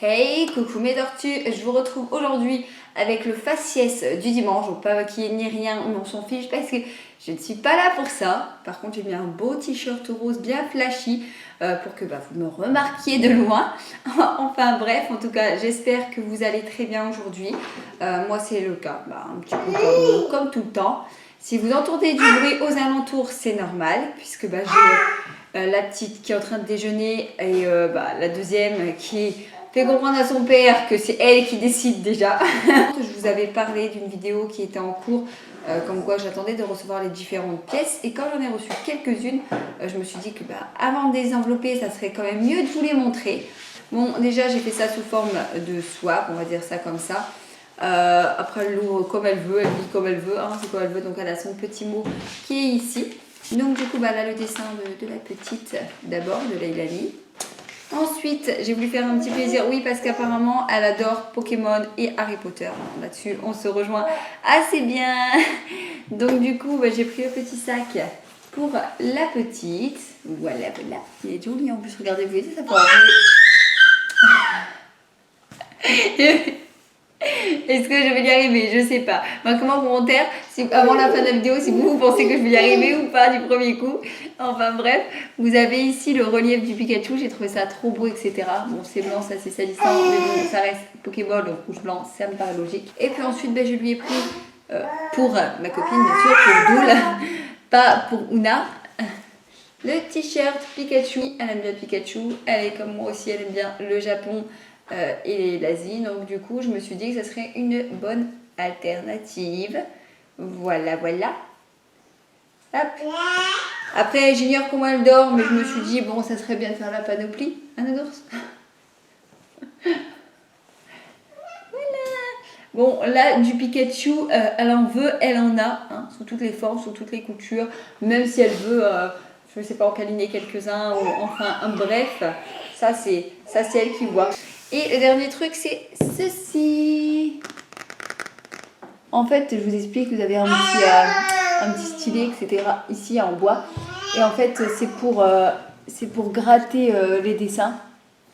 Hey, coucou mes tortues, je vous retrouve aujourd'hui avec le faciès du dimanche. Je ne vais pas maquiller ni rien, mais on s'en fiche parce que je ne suis pas là pour ça. Par contre, j'ai mis un beau t-shirt rose bien flashy pour que vous me remarquiez de loin. Enfin bref, en tout cas, j'espère que vous allez très bien aujourd'hui. Moi, c'est le cas, un petit peu comme tout le temps. Si vous entendez du bruit aux alentours, c'est normal puisque j'ai la petite qui est en train de déjeuner et la deuxième qui fait comprendre à son père que c'est elle qui décide déjà. Je vous avais parlé d'une vidéo qui était en cours, comme quoi j'attendais de recevoir les différentes pièces. Et quand j'en ai reçu quelques-unes, je me suis dit que avant de les envelopper, ça serait quand même mieux de vous les montrer. Bon, déjà j'ai fait ça sous forme de swap, on va dire ça comme ça. Après elle l'ouvre comme elle veut, elle lit comme elle veut, hein, c'est comme elle veut. Donc elle a son petit mot qui est ici. Donc du coup là le dessin de la petite d'abord, de Leilani. Ensuite, j'ai voulu faire un petit plaisir, oui, parce qu'apparemment, elle adore Pokémon et Harry Potter. Là-dessus, on se rejoint assez bien. Donc, du coup, j'ai pris le petit sac pour la petite. Voilà. Il est joli en plus, regardez, vous voyez, ça peut enlever. Est-ce que je vais y arriver? Je sais pas. Marquez-moi en commentaire avant la fin de la vidéo si vous pensez que je vais y arriver ou pas du premier coup. Enfin bref, vous avez ici le relief du Pikachu. J'ai trouvé ça trop beau, etc. Bon, c'est blanc, ça c'est salissant, mais bon, ça reste Pokéball, donc rouge-blanc, ça me paraît logique. Et puis ensuite, je lui ai pris pour ma copine, bien sûr, pour Doul, pas pour Una. Le t-shirt Pikachu. Elle aime bien Pikachu. Elle est comme moi aussi, elle aime bien le Japon et l'Asie. Donc du coup, je me suis dit que ça serait une bonne alternative. Voilà. Hop. Après, j'ignore comment elle dort, mais je me suis dit, bon, ça serait bien de faire la panoplie. Hein, Nounours? Bon, là, du Pikachu, elle en veut, elle en a, hein, sous toutes les formes, sous toutes les coutures. Même si elle veut, je ne sais pas, en câliner quelques-uns, ou enfin, bref, ça c'est elle qui voit. Et le dernier truc, c'est ceci. En fait, je vous explique, vous avez un petit stylet, etc. ici en bois. Et en fait, c'est pour gratter les dessins.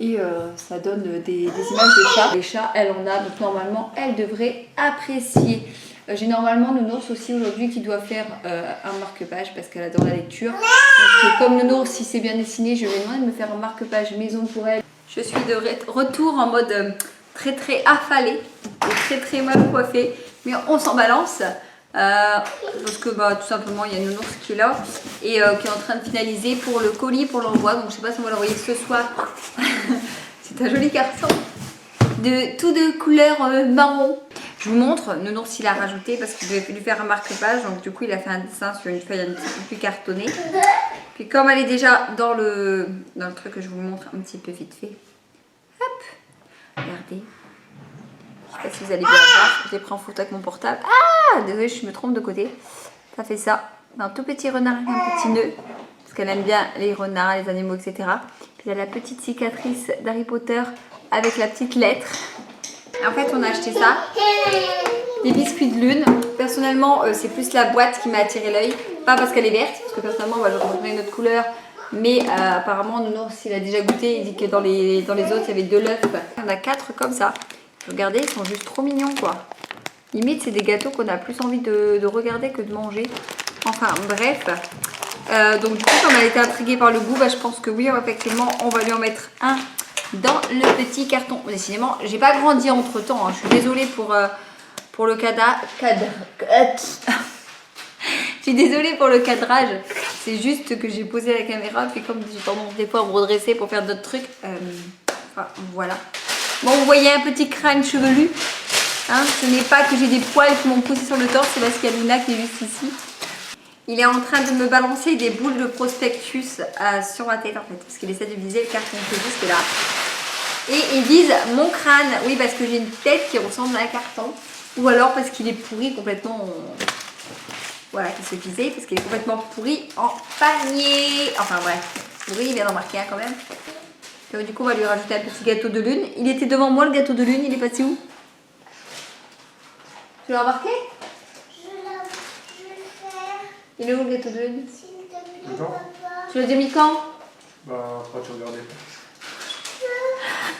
Et ça donne des images de chats. Les chats, elle en a, donc normalement, elle devrait apprécier. J'ai normalement Nounours aussi aujourd'hui qui doit faire un marque-page parce qu'elle adore la lecture. Donc, comme Nounours, si c'est bien dessiné, je vais demander de me faire un marque-page maison pour elle. Je suis de retour en mode très affalée et très mal coiffée. Mais on s'en balance. Parce que tout simplement il y a Nounours qui est là et qui est en train de finaliser pour le colis pour l'envoi, donc je sais pas si on va l'envoyer ce soir. C'est un joli carton tout de couleur marron. Je vous montre, Nounours il a rajouté parce qu'il devait lui faire un marque-page, donc du coup il a fait un dessin sur une feuille un petit peu plus cartonnée. Puis comme elle est déjà dans le truc que je vous montre un petit peu vite fait, hop, regardez. Je sais pas si vous allez bien voir, je l'ai pris en photo avec mon portable. Ah, désolé, je me trompe de côté. Ça fait ça, un tout petit renard avec un petit nœud, parce qu'elle aime bien les renards, les animaux, etc. Puis il y a la petite cicatrice d'Harry Potter avec la petite lettre. En fait, on a acheté ça, des biscuits de lune. Personnellement, c'est plus la boîte qui m'a attiré l'œil, pas parce qu'elle est verte, parce que personnellement, je reprendrais une autre couleur. Mais apparemment, Nounours, il a déjà goûté, il dit que dans les autres, il y avait 2 l'œuf. Il y en a 4 comme ça. Regardez, ils sont juste trop mignons quoi. Limite, c'est des gâteaux qu'on a plus envie de regarder que de manger. Enfin, bref. Donc du coup, comme elle était intriguée par le goût, je pense que oui, effectivement, on va lui en mettre un dans le petit carton. Décidément, j'ai pas grandi entre temps. Hein. Je suis désolée pour le Je suis désolée pour le cadrage. C'est juste que j'ai posé la caméra, puis comme j'ai tendance des fois à me redresser pour faire d'autres trucs. Enfin, voilà. Bon, vous voyez un petit crâne chevelu. Hein, ce n'est pas que j'ai des poils qui m'ont poussé sur le torse, c'est parce qu'il y a Luna qui est juste ici. Il est en train de me balancer des boules de prospectus sur ma tête en fait, parce qu'il essaie de viser le carton qui est juste là. Et ils disent mon crâne, oui parce que j'ai une tête qui ressemble à un carton, ou alors parce qu'il est pourri complètement, voilà, qu'il se disait, parce qu'il est complètement pourri en panier. Enfin bref, pourri, il vient d'en marquer un quand même. Du coup, on va lui rajouter un petit gâteau de lune. Il était devant moi, le gâteau de lune. Il est passé où? Tu l'as remarqué? Je vais le faire. Il est où le gâteau de lune? Tu l'as déjà mis quand? Après, tu regardais.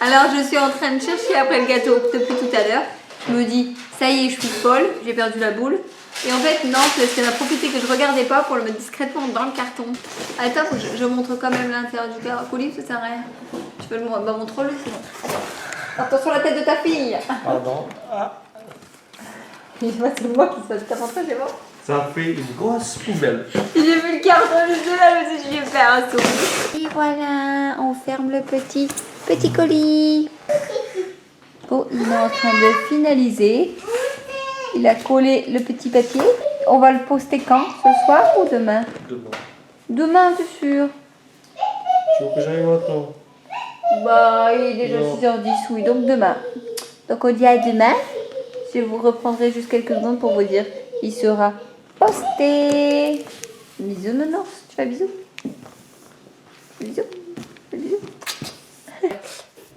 Alors je suis en train de chercher après le gâteau depuis tout à l'heure. Je me dis, ça y est, je suis folle, j'ai perdu la boule. Et en fait, non, parce qu'elle a profité que je regardais pas pour le mettre discrètement dans le carton. Attends, faut que je montre quand même l'intérieur du colis, ça sert à rien. Tu peux le montrer, bah montre-le, c'est bon. Attention à la tête de ta fille. Pardon. Ah, C'est moi qui se passe comme ça, c'est bon. ça fait une grosse poubelle. J'ai vu le carton juste là, je me suis dit, je vais faire un tour. Et voilà, on ferme le petit colis. Bon, il est en train de finaliser. Il a collé le petit papier. On va le poster quand? Ce soir ou demain? Demain. Demain, c'est sûr. Tu veux que j'aille maintenant? Bah, il est déjà Non. 6h10, oui, donc demain. Donc on dit à demain. Je vous reprendrai juste quelques secondes pour vous dire qu'il sera posté. Bisous, nounours. Tu fais bisous? Bisous. Bisous.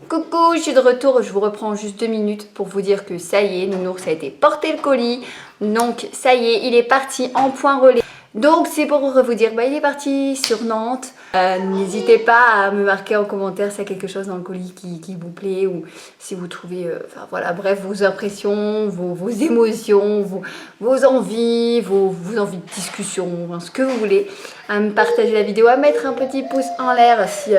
Coucou, je suis de retour. Je vous reprends juste 2 minutes pour vous dire que ça y est, Nounours a été porté le colis. Donc ça y est, il est parti en point relais. Donc c'est pour vous dire, bah, il est parti sur Nantes. N'hésitez pas à me marquer en commentaire s'il y a quelque chose dans le colis qui vous plaît ou si vous trouvez, enfin voilà, bref, vos impressions, vos émotions, vos envies, vos envies de discussion, hein, ce que vous voulez. À me partager la vidéo, à mettre un petit pouce en l'air si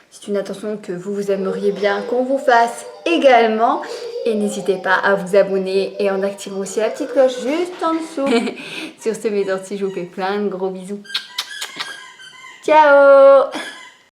c'est une attention que vous aimeriez bien qu'on vous fasse également. Et n'hésitez pas à vous abonner et en activant aussi la petite cloche juste en dessous. Sur ce, mes orties, je vous fais plein de gros bisous. Ciao!